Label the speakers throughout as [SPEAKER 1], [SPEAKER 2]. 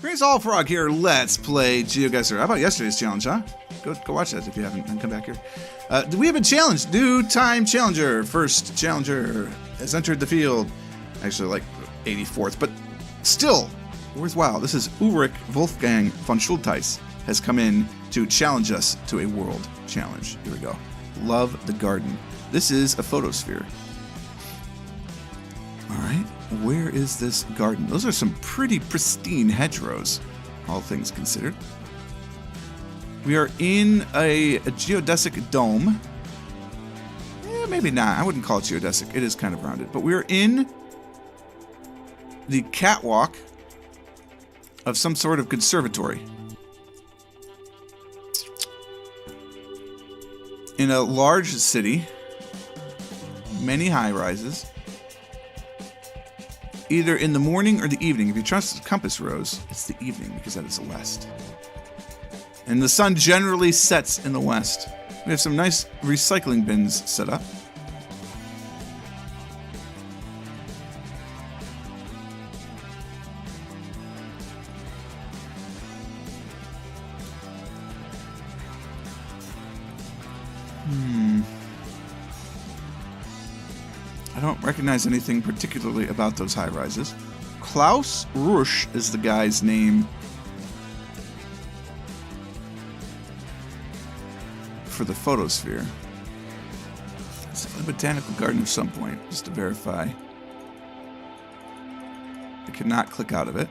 [SPEAKER 1] Grace All Frog here. Let's play GeoGuessr. How about yesterday's challenge, huh? Go watch that if you haven't, and come back here. We have a challenge. New time challenger. First challenger has entered the field. Actually, like 84th, but still worthwhile. This is Ulrich Wolfgang von Schulteis has come in to challenge us to a world challenge. Here we go. Love the garden. This is a photosphere. All right. Where is this garden? Those are some pretty pristine hedgerows, all things considered. We are in a geodesic dome. Maybe not. I wouldn't call it geodesic. It is kind of rounded. But we're in the catwalk of some sort of conservatory. In a large city, many high-rises. Either in the morning or the evening. If you trust the compass rose, it's the evening because that is the west. And the sun generally sets in the west. We have some nice recycling bins set up. I don't recognize anything particularly about those high-rises. Klaus Rusch is the guy's name for the photosphere. It's a botanical garden at some point, just to verify. I cannot click out of it.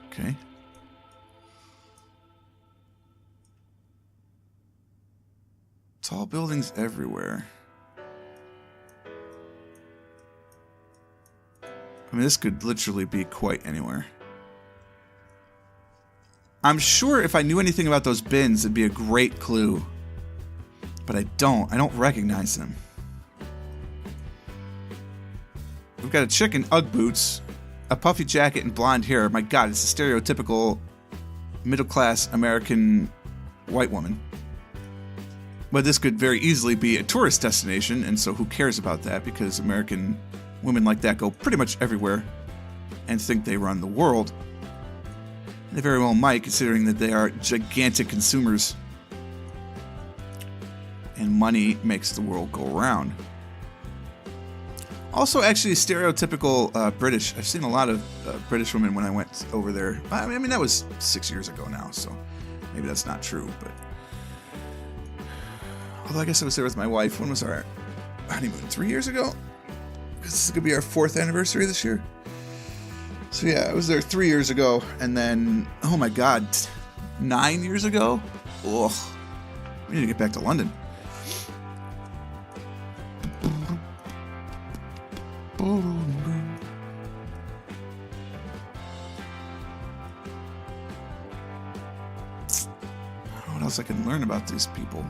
[SPEAKER 1] Okay. Tall buildings everywhere. I mean, this could literally be quite anywhere. I'm sure if I knew anything about those bins, it'd be a great clue. But I don't. I don't recognize them. We've got a chick in Ugg boots, a puffy jacket, and blonde hair. My God, it's a stereotypical middle-class American white woman. But this could very easily be a tourist destination, and so who cares about that? Because American women like that go pretty much everywhere and think they run the world. They very well might, considering that they are gigantic consumers. And money makes the world go around. Also, actually, stereotypical British. I've seen a lot of British women when I went over there. I mean, that was 6 years ago now, so maybe that's not true. But although I guess I was there with my wife. When was our honeymoon? 3 years ago? Because this is going to be our 4th anniversary this year. So yeah, I was there 3 years ago, and then, oh my God, 9 years ago? Ugh. We need to get back to London. What else I can learn about these people?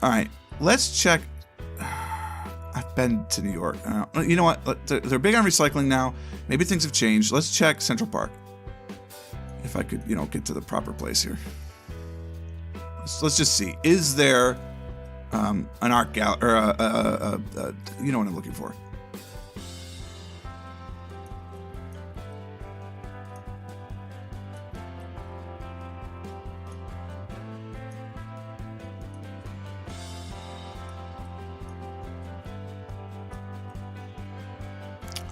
[SPEAKER 1] All right, let's check. I've been to New York. You know what? They're big on recycling now. Maybe things have changed. Let's check Central Park. If I could, get to the proper place here. Let's just see. Is there an art gallery, or you know what I'm looking for?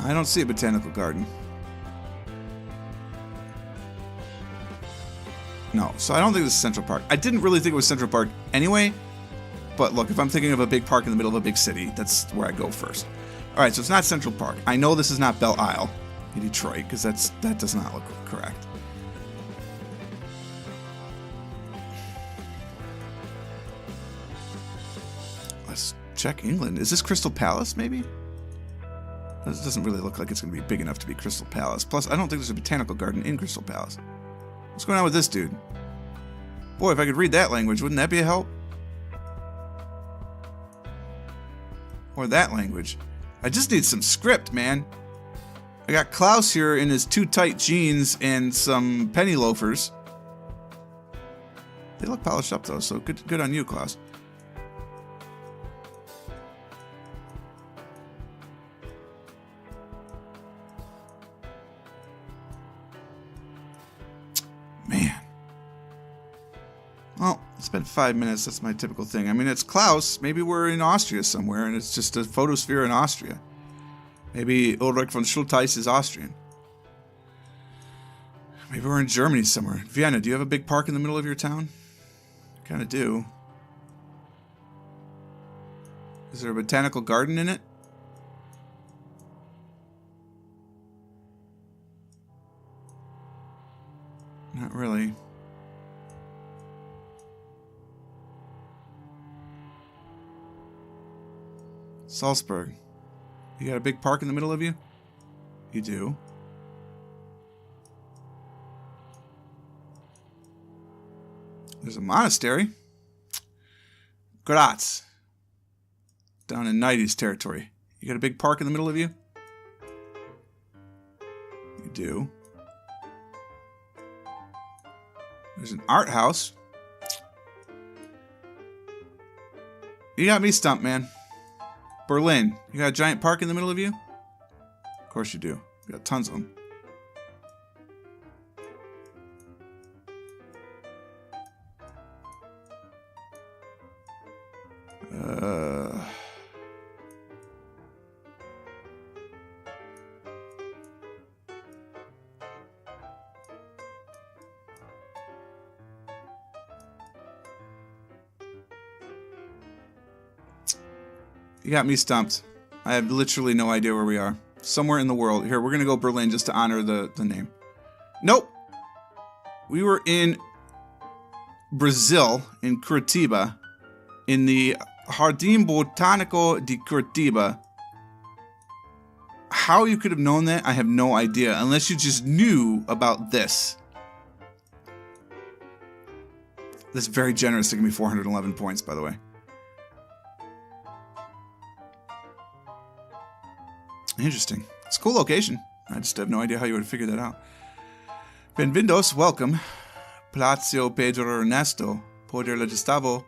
[SPEAKER 1] I don't see a botanical garden. No, so I don't think this is Central Park. I didn't really think it was Central Park anyway, but look, if I'm thinking of a big park in the middle of a big city, that's where I go first. All right, so it's not Central Park. I know this is not Belle Isle in Detroit, because that does not look correct. Let's check England. Is this Crystal Palace, maybe? This doesn't really look like it's going to be big enough to be Crystal Palace. Plus, I don't think there's a botanical garden in Crystal Palace. What's going on with this dude? Boy, if I could read that language, wouldn't that be a help? Or that language. I just need some script, man. I got Klaus here in his too tight jeans and some penny loafers. They look polished up, though, so good on you, Klaus. Spend 5 minutes. That's my typical thing. I mean, it's Klaus. Maybe we're in Austria somewhere, and it's just a photosphere in Austria. Maybe Ulrich von Schultheiss is Austrian. Maybe we're in Germany somewhere. Vienna, do you have a big park in the middle of your town? Kind of do. Is there a botanical garden in it? Not really. Salzburg. You got a big park in the middle of you? You do. There's a monastery. Graz. Down in Nides territory. You got a big park in the middle of you? You do. There's an art house. You got me stumped, man. Berlin. You got a giant park in the middle of you? Of course you do. You got tons of them. You got me stumped. I have literally no idea where we are. Somewhere in the world. Here, we're going to go Berlin just to honor the name. Nope. We were in Brazil, in Curitiba, in the Jardim Botanical de Curitiba. How you could have known that, I have no idea, unless you just knew about this. That's very generous to give me 411 points, by the way. Interesting. It's a cool location. I just have no idea how you would figure that out. Benvindos, welcome. Palazzo Pedro Ernesto, Poder Legislativo.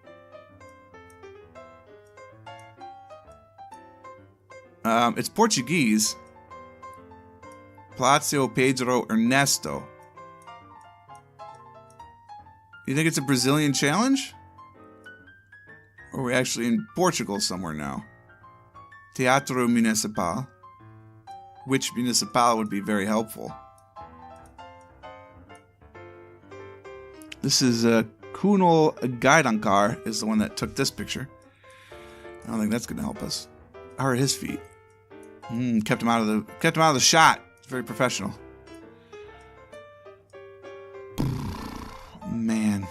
[SPEAKER 1] It's Portuguese. Palazzo Pedro Ernesto. You think it's a Brazilian challenge? Or are we actually in Portugal somewhere now? Teatro Municipal. Which municipal would be very helpful. This is Kunal Gaidankar is the one that took this picture. I don't think that's going to help us. How are his feet? Kept him out of the shot. It's very professional. Man.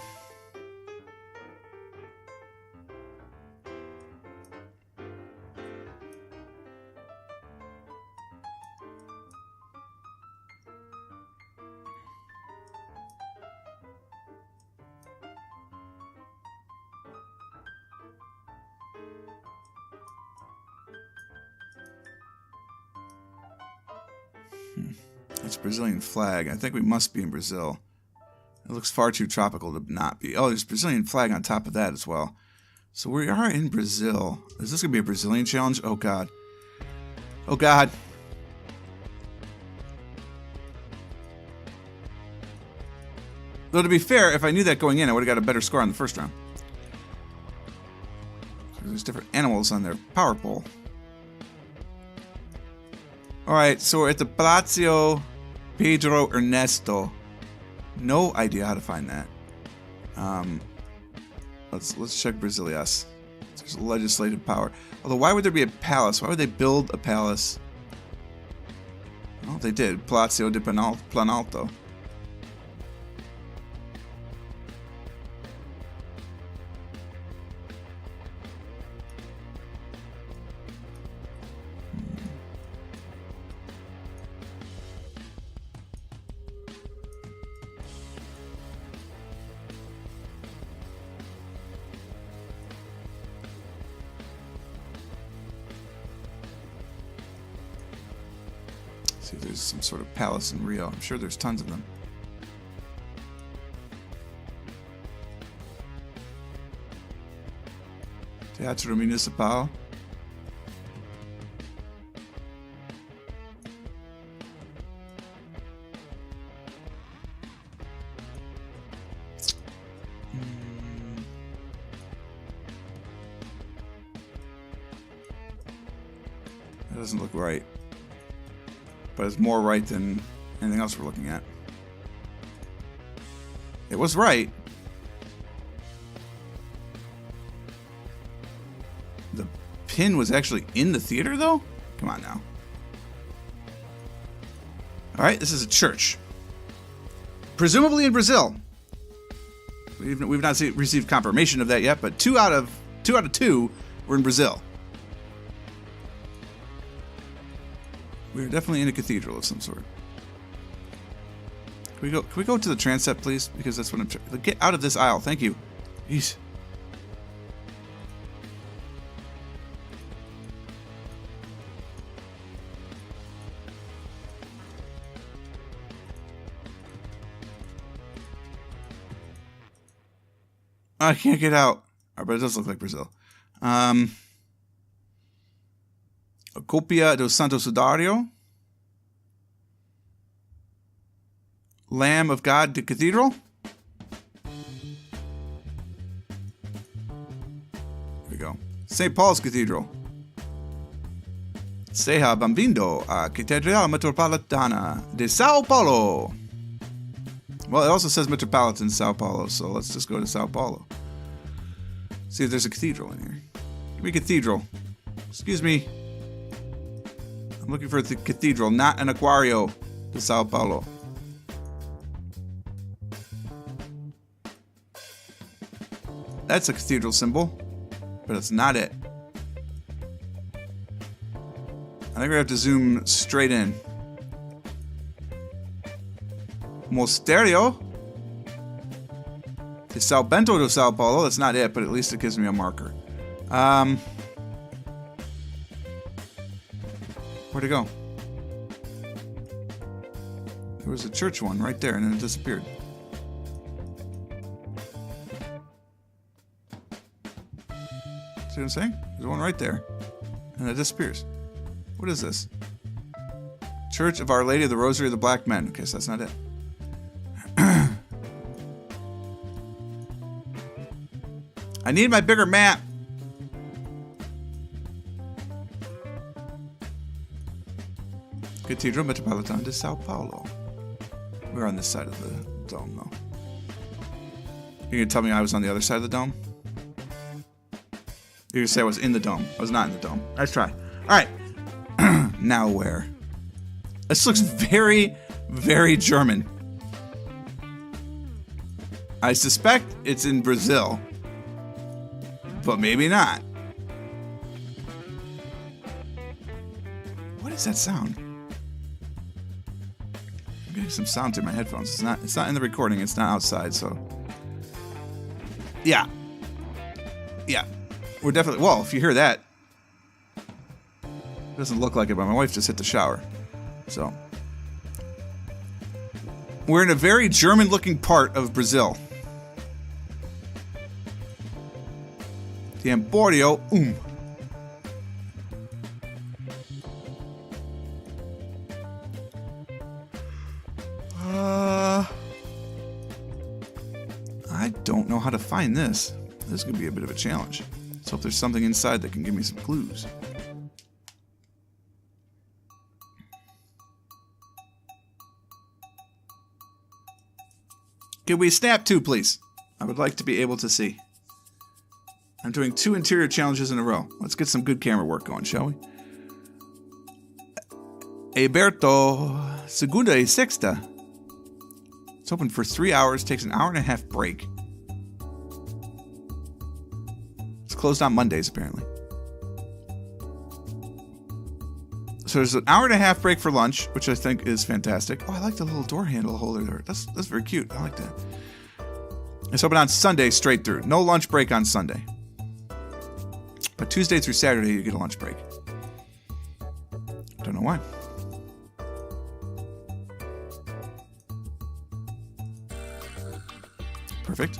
[SPEAKER 1] That's a Brazilian flag. I think we must be in Brazil. It looks far too tropical to not be. Oh, there's a Brazilian flag on top of that as well. So we are in Brazil. Is this going to be a Brazilian challenge? Oh, God. Oh, God. Though, to be fair, if I knew that going in, I would have got a better score on the first round. There's different animals on their power pole. Alright, so we're at the Palazzo Pedro Ernesto. No idea how to find that. Let's check Brasilias. There's legislative power. Although, why would there be a palace? Why would they build a palace? Well, they did. Palazzo di Planalto. See if there's some sort of palace in Rio. I'm sure there's tons of them. Teatro Municipal. That doesn't look right. But it's more right than anything else we're looking at. It was right. The pin was actually in the theater, though? Come on now. Alright, this is a church. Presumably in Brazil. We've not received confirmation of that yet, but 2 out of 2 were in Brazil. We're definitely in a cathedral of some sort. Can we go to the transept, please? Because that's what I'm trying. Get out of this aisle. Thank you. Jeez. I can't get out. But it does look like Brazil. A Copia do Santo Sudario. Lamb of God, the Cathedral. Here we go. St. Paul's Cathedral. Seja bem-vindo à Cathedral Metropolitana de Sao Paulo. Well, it also says Metropolitan Sao Paulo, so let's just go to Sao Paulo. See if there's a cathedral in here. Give me a cathedral. Excuse me. I'm looking for the cathedral, not an Aquario de Sao Paulo. That's a cathedral symbol, but it's not it. I think we have to zoom straight in. Mosterio de São Bento do Sao Paulo. That's not it, but at least it gives me a marker. Where'd it go? There was a church one right there, and then it disappeared. See what I'm saying? There's one right there, and it disappears. What is this? Church of Our Lady of the Rosary of the Black Men. Okay, so that's not it. I need my bigger map. Cathedral Metropolitana de Sao Paulo. We're on this side of the dome, though. You're gonna tell me I was on the other side of the dome? You're gonna say I was in the dome. I was not in the dome. Let's try. Alright. Now where? This looks very, very German. I suspect it's in Brazil. But maybe not. What is that sound? I'm getting some sound through my headphones. It's not in the recording, it's not outside, so. Yeah. Yeah. We're definitely, well, if you hear that. It doesn't look like it, but my wife just hit the shower. So. We're in a very German looking part of Brazil. The Emporio I don't know how to find this. This could be a bit of a challenge. Let's hope there's something inside that can give me some clues. Can we snap 2, please? I would like to be able to see. I'm doing 2 interior challenges in a row. Let's get some good camera work going, shall we? Alberto, segunda y sexta. It's open for 3 hours, takes an hour and a half break. It's closed on Mondays, apparently. So there's an hour and a half break for lunch, which I think is fantastic. Oh, I like the little door handle holder there. That's very cute. I like that. It's open on Sunday straight through. No lunch break on Sunday. But Tuesday through Saturday, you get a lunch break. Don't know why. Perfect.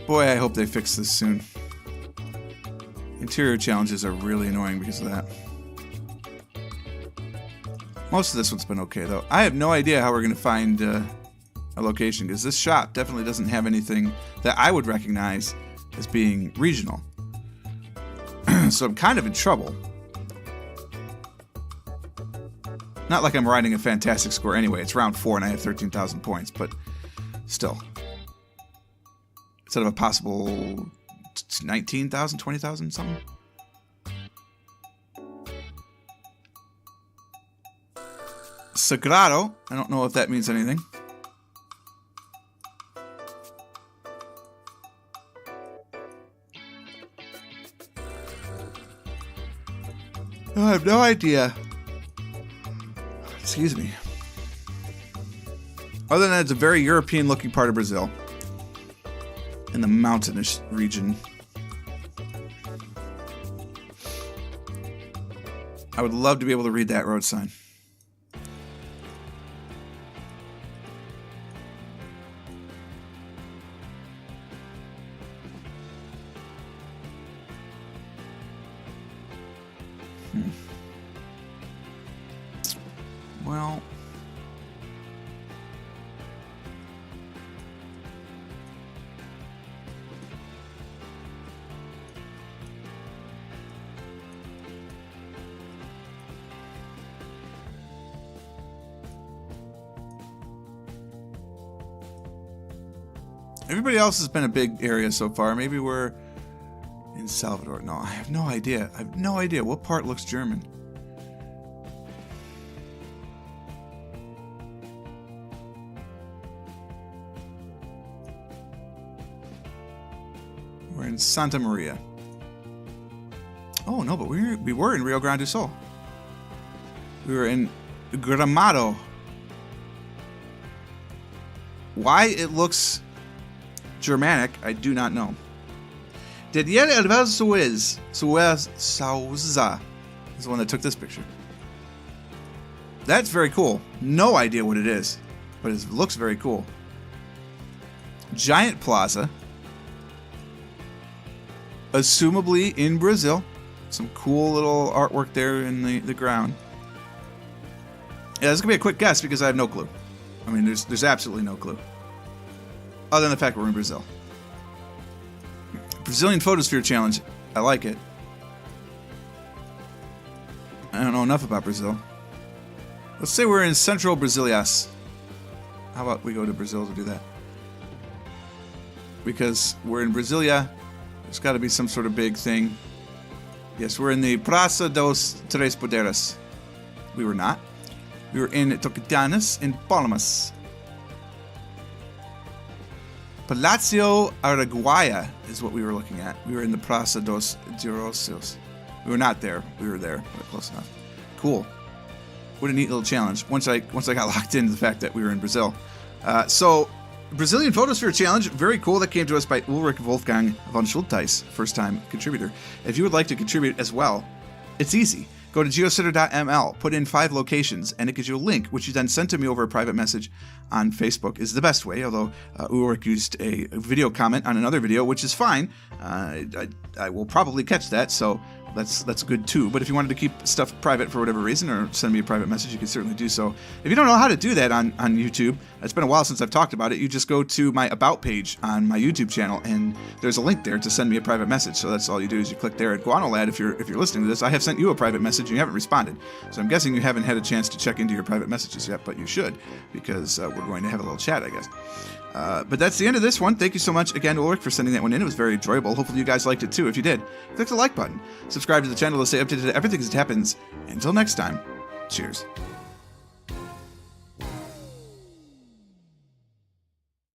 [SPEAKER 1] Boy, I hope they fix this soon. Interior challenges are really annoying because of that. Most of this one's been okay, though. I have no idea how we're going to find a location, because this shop definitely doesn't have anything that I would recognize as being regional. So I'm kind of in trouble. Not like I'm riding a fantastic score anyway. It's round 4 and I have 13,000 points, but still. Instead of a possible 19,000, 20,000 something. Sagrado. I don't know if that means anything. I have no idea. Excuse me. Other than that, it's a very European-looking part of Brazil. In the mountainous region. I would love to be able to read that road sign. Well, everybody else has been a big area so far. Maybe we're in Salvador. No, I have no idea. I have no idea what part looks German. We're in Santa Maria. Oh no, but we were in Rio Grande do Sul. We were in Gramado. Why it looks Germanic, I do not know. Daniel Alves Souza is the one that took this picture. That's very cool. No idea what it is, but it looks very cool. Giant Plaza. Assumably in Brazil. Some cool little artwork there in the ground. Yeah, this is going to be a quick guess because I have no clue. I mean, there's absolutely no clue. Other than the fact we're in Brazil. Brazilian Photosphere Challenge. I like it. I don't know enough about Brazil. Let's say we're in Central Brasilias. How about we go to Brazil to do that? Because we're in Brasilia. There's got to be some sort of big thing. Yes, we're in the Praça dos Três Poderes. We were not. We were in Tocantins in Palmas. Palacio Araguaia is what we were looking at. We were in the Praça dos Diorosios. We were not there. We were there, but close enough. Cool. What a neat little challenge. Once I got locked into the fact that we were in Brazil. So, Brazilian Photosphere Challenge, very cool. That came to us by Ulrich Wolfgang von Schulteis, first-time contributor. If you would like to contribute as well, it's easy. Go to geositter.ml, put in 5 locations, and it gives you a link, which you then send to me over a private message on Facebook is the best way, although Ulrich used a video comment on another video, which is fine. I will probably catch that, so that's good too. But if you wanted to keep stuff private for whatever reason or send me a private message, you can certainly do so. If you don't know how to do that on YouTube, it's been a while since I've talked about it, you just go to my About page on my YouTube channel, and there's a link there to send me a private message. So that's all you do is you click there. At Guanolad, if you're listening to this, I have sent you a private message and you haven't responded. So I'm guessing you haven't had a chance to check into your private messages yet, but you should, because we're going to have a little chat, I guess. But that's the end of this one. Thank you so much again, Ulrich, for sending that one in. It was very enjoyable. Hopefully you guys liked it too. If you did, click the like button. Subscribe to the channel to stay updated to everything as it happens. Until next time, cheers.